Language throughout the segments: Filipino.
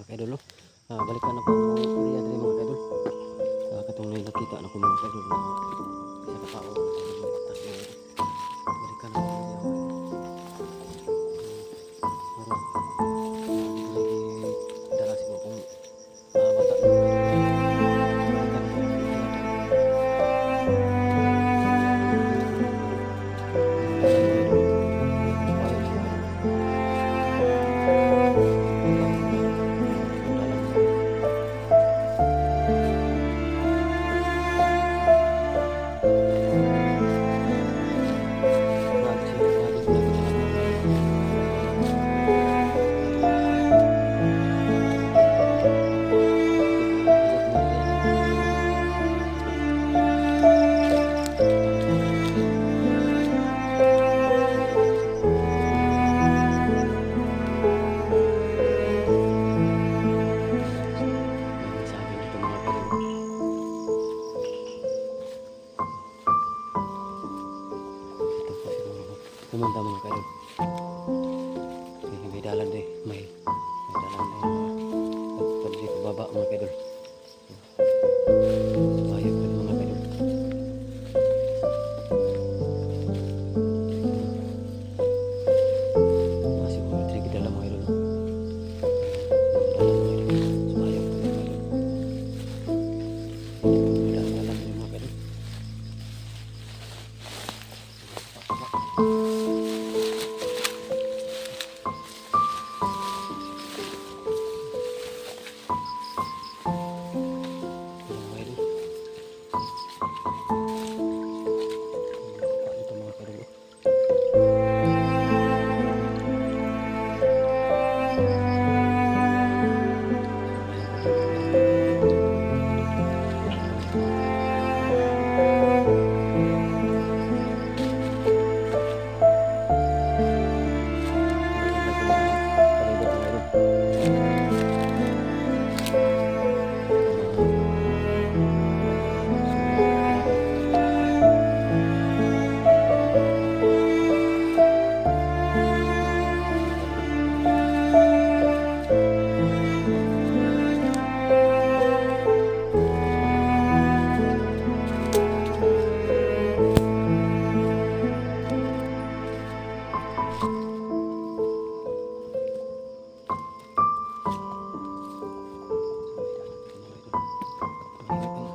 mga kaidol no. Balikan na po ang area diri mga kaidol. Katong nakita na ko mga kaidol na isa ka tao nagbabatak na balikan na po ang area mga kaidol. Lagi dala siguro kung bata na mga kaidol. Balikan na po ang area pumunta mga kaidol. May dalan deh, may dalan na pwede pababa mga kaidol. Ayaw ko mga kaidol. Masih ko trigger dalam mga kaidol. Dalan mga kaidol. So ayaw ko mga kaidol. Dalan mga kaidol.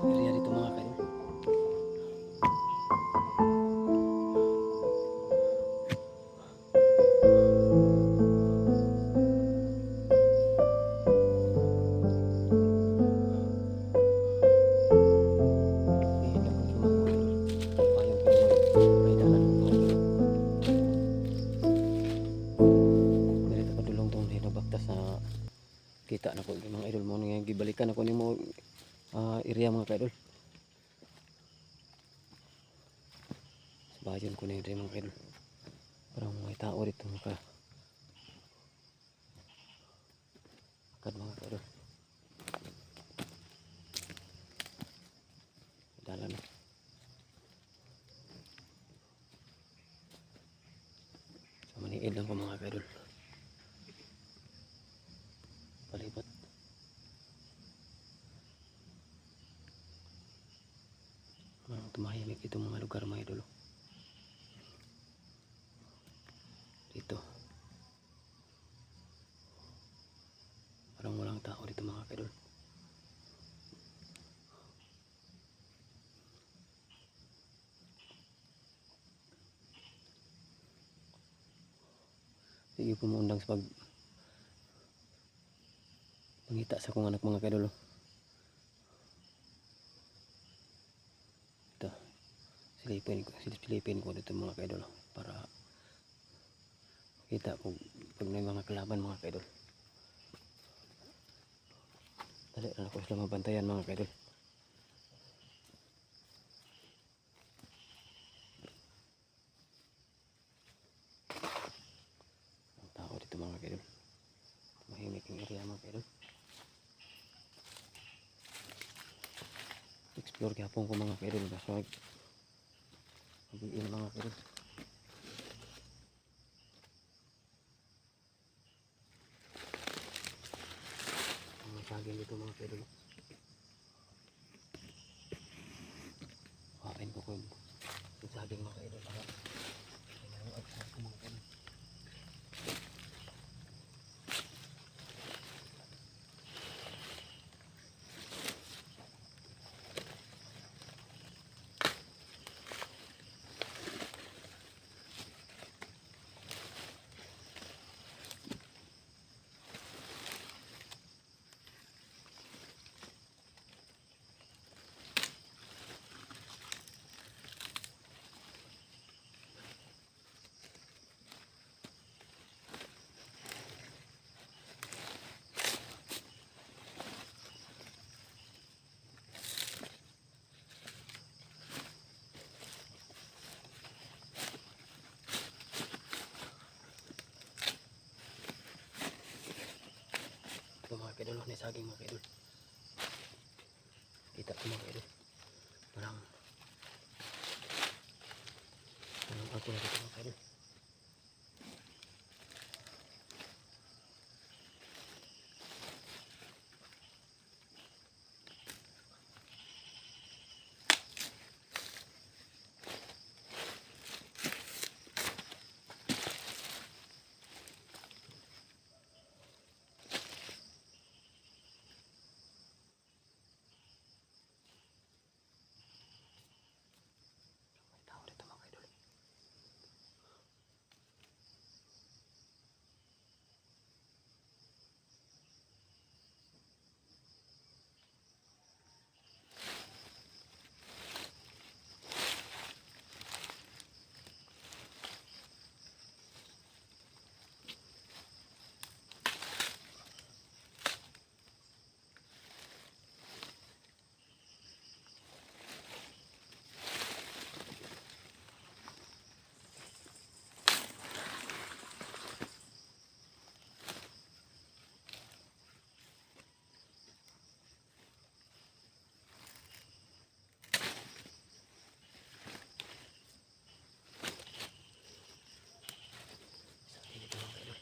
Area dito mga kaidol. Kita na ko mga idol mo nga gibalikan ako nimo area mga kaidol. Sabayan ko na yung mga kaidol. Parang may tao dito mga akad mga kaidol. Dalan na. So maniid lang ko mga kaidol. Palipat. Tumahimik ito mga lugar mga idol. Dito. Parang walang tao dito mga idol. Sige po maundang sa pangita sa kong anak mga idol. Silipin ko dito mga kaidol para makita kung pag may mga kalaban mga kaidol. Dali na ako sila mabantayan mga kaidol. Ang tao dito mga kaidol. Mahimik ang area mga kaidol. Explore gapon ko mga kaidol. Basta mabiin mga kaidol. saging dito mga kaidol. Hawain ko yung saging mga kaidol para may agsak ko mga kaidol. Ito mga kaidol, may saging mga kaidol. Kita ko mga kaidol. Parang ako na dito mga kaidol. May tao dito mga kaidol. Saging dito mga kaidol.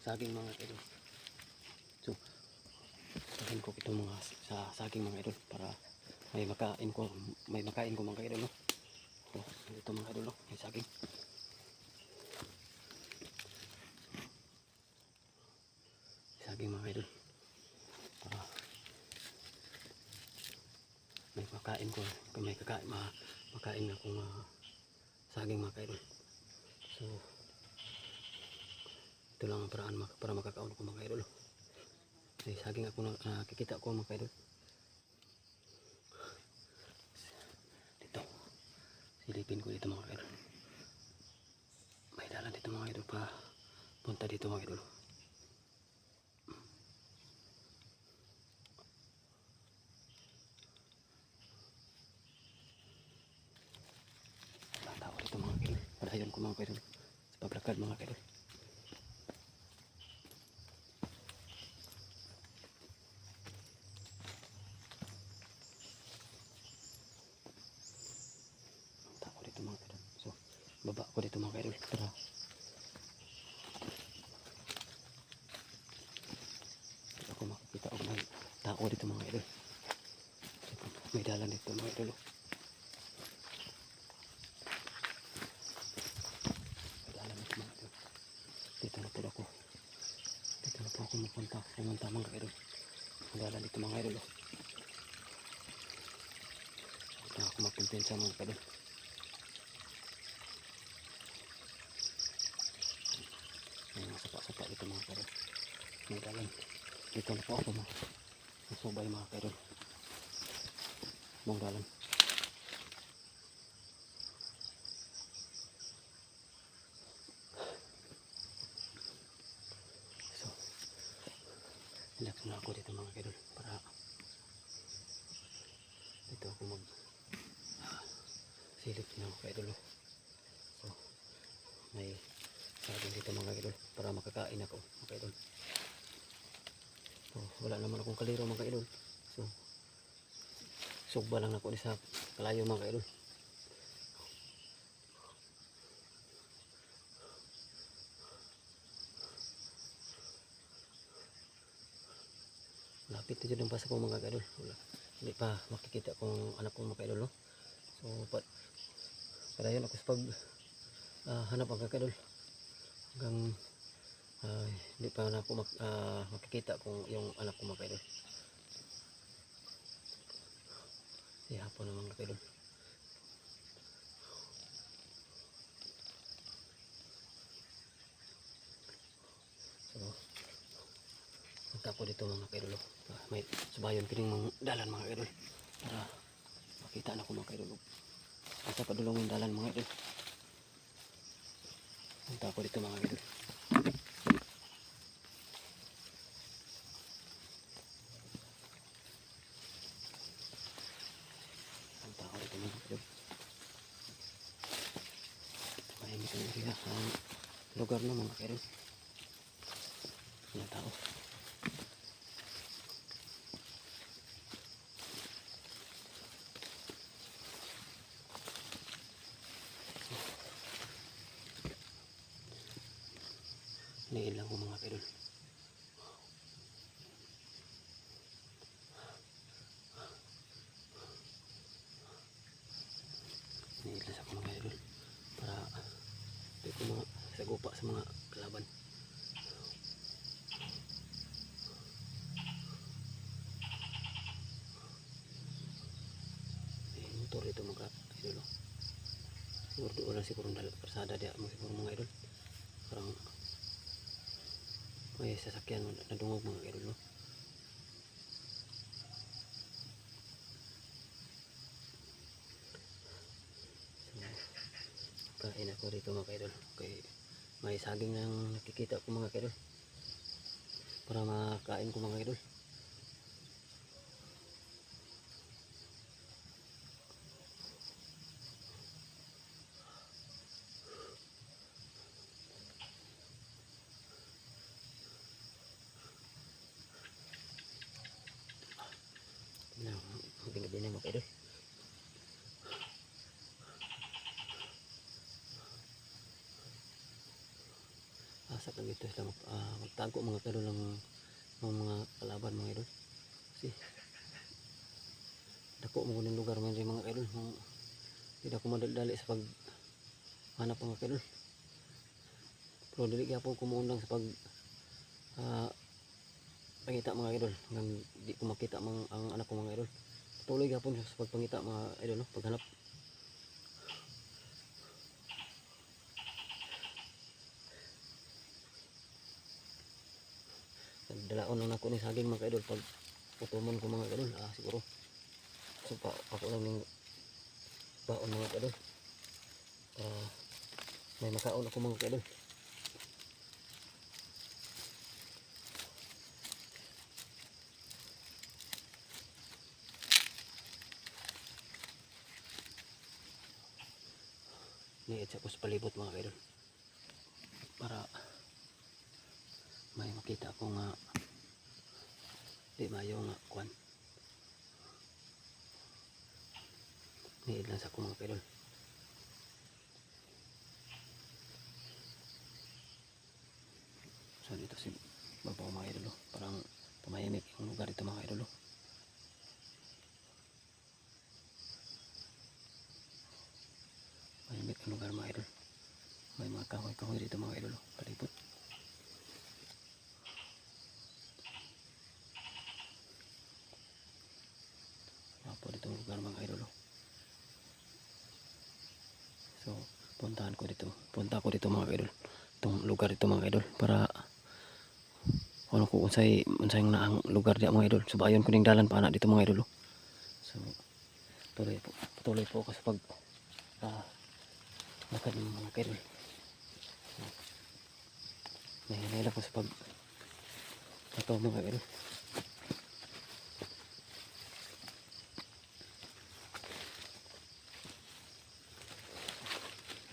Saging mga kaidol. So, sabihin ko itong mga saging mga kaidol para may makain ko mga kaidol, no? So, ito mga kaidol, no? May saging. Saging mga kaidol. Para may makain ko, makain akong saging mga kaidol. So, ito lang ang paraan para makakaon ko mga kaidol. May saging ako nakikita ko mga kaidol. Dito. Silipin ko dito mga kaidol. May dalan dito mga kaidol pa punta dito mga kaidol. Wala tao dito mga kaidol. Padayon ko mga kaidol. Sa paglakad mga kaidol. baba ko dito mga kaidol para ako makakita o may tao dito mga kaidol. May dalan dito mga kaidol. May dalan dito mga kaidol. Dito na po ako. Dito na po ako pumunta mga kaidol. May dalan dito mga kaidol. Huwag na ako magkumpensa mga kaidol. May mga sapa-sapa dito mga kaidol. May dalan. Dito na po ako masubay mga kaidol. Mong dalan. So, relax na ako dito mga kaidol para dito ako mag silip na mga kaidol. So, may saging dito mga kaidol para makakain ako mga kaidol. So, wala naman akong kaliro mga kaidol. So, sugba lang ako sa kalayo mga kaidol. Lapit na dyan ang basa ko mga kaidol. Hindi pa makikita kung anak ko mga kaidol. No? So, padayon ako sa pag hanap mga kaidol. Hanggang hindi pa na ako makikita kung yung anak ko mga kaidol. Si hapon naman mga kaidol. So, punta ko dito mga kaidol. May subayon kining mga dalan mga kaidol. Para makita na ko mga kaidol. Asa pa dulong yung dalan mga kaidol. Punta ko dito mga kaidol. Lugar na mga kaidol. Mga tao. Niil lang ko mga kaidol. Niil lang ako mga kaidol. Para di ko mga sagupa sa mga kalaban. Motor ito mga idol. Siguro doon lang siguro karsada dia siguro mga idol. Parang may sasakyan na dungog mga idol. No? So, kain ako dito mga idol. Okay. May saging nang nakikita ko mga idol. Para makain ko mga idol. Gabi na mga idol. Asa lang ito sila magtago mga idol ng mga kalaban mga idol. Kasi dako mo ng lugar mga idol. Hindi ako madali sa pag hanap mga idol. Pero dili gyapon ko muundang sa pag pangita mga idol. Hanggang di ko makita ang anak ko mga idol. Tuloy gapon sa pagpangita mga idol, no? Paghanap. Dalaon lang ako ni saging mga idol pag utumon ko mga idol. Siguro. So ako lang ng baon mga idol. May makaon ako mga idol. Niit ako sa palibot mga kaidol para may makita ako nga di mayo nga kuan. Niit lang sa ako mga kaidol. So dito si Babaw mga idol. Parang tumahimik yung lugar dito mga idol. Mahimik ang lugar mga idol. May mga kahoy-kahoy dito mga idol. Palipot. Apo dito ang lugar mga idol. So punta ko dito mga idol. Itong lugar dito mga idol para ano ko unsay ang lugar diya mga idol. Subayon ko ning dalan pa na dito mga idol. So patuloy po ako sa pag lakad ng mga idol. Nahinahila ko sa pag ito mga idol.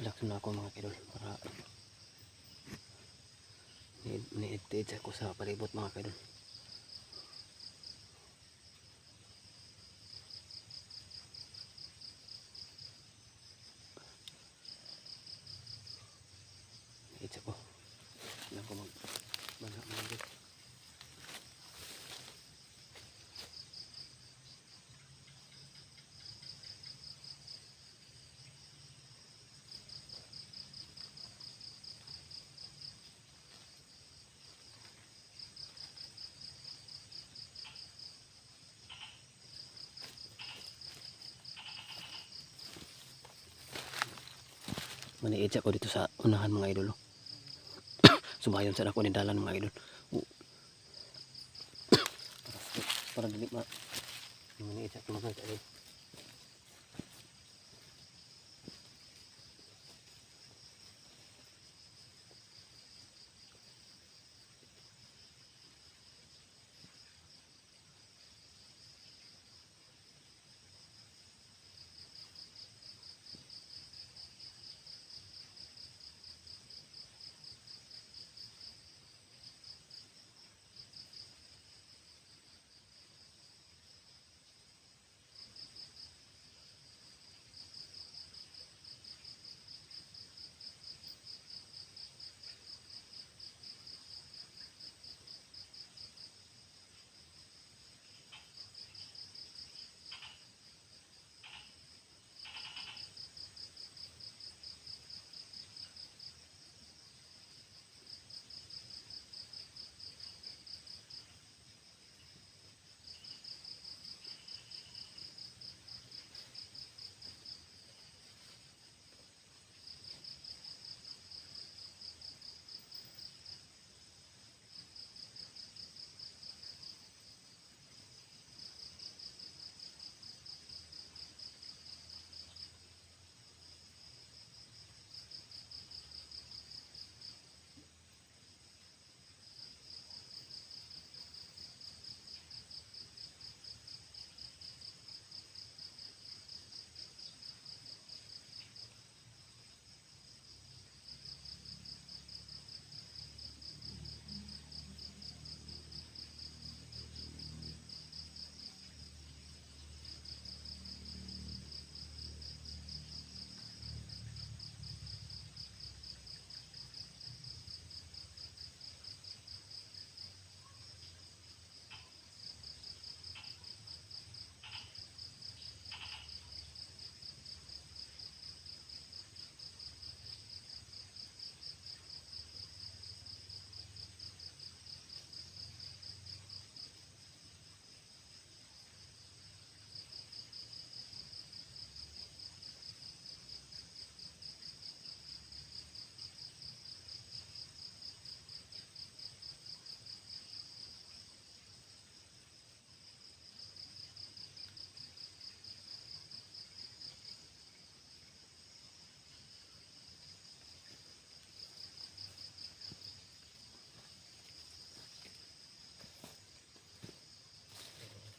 Relax na ako mga idol para ni-edit ako sa palibot mga idol. Ni-edit ako. Alam ko mag-banga mga idol. Mani-edit ako dito sa unahan mga idol. Sumayon sa ako ni dalan mga idol. Para dili mani-edit ako mga idol.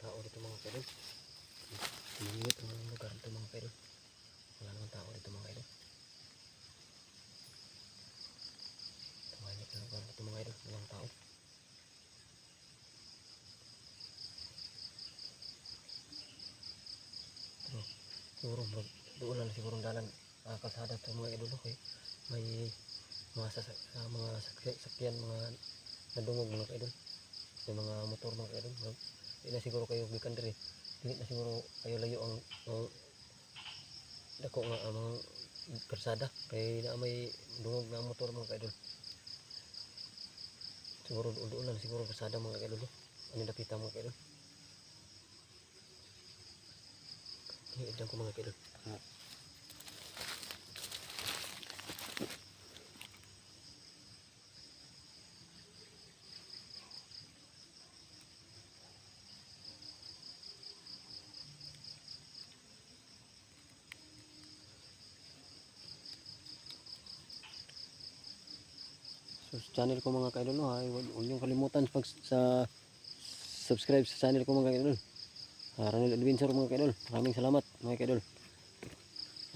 Tao dito mga idol. Tumingit ang lugar dito mga idol. Wala naman tao dito mga idol. Tumingit ang lugar dito mga idol. Walang tao. Pero siguro doon lang siguro dalan kalsada ito mga idol. Okay. May mga sakyan, mga nadungog mga kaidol. Yung mga motor mga kaidol. Hindi na siguro kayo gikan diri. Hindi na siguro kayo layo ang dako nga ang karsada kay na may dungog na motor mga kaidol. Siguro doon lang siguro karsada mga kaidol. Ano nakita mga kaidol? Ilan ko mga kaidol. So, sa channel ko mga kaidol, no, huwag niyong kalimutan pag sa subscribe sa channel ko mga kaidol. Ranil Adventure mga kaidol. Maraming salamat mga kaidol.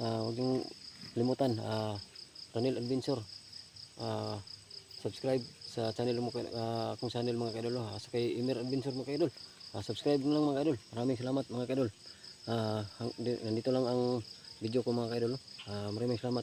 Huwag niyong kalimutan, Ranil Adventure. Subscribe sa channel mo, akong channel mga kaidol, sa kay Emer Adventure mga kaidol. Subscribe lang mga kaidol. Maraming salamat mga kaidol. Nandito lang ang video ko mga kaidol. Maraming salamat.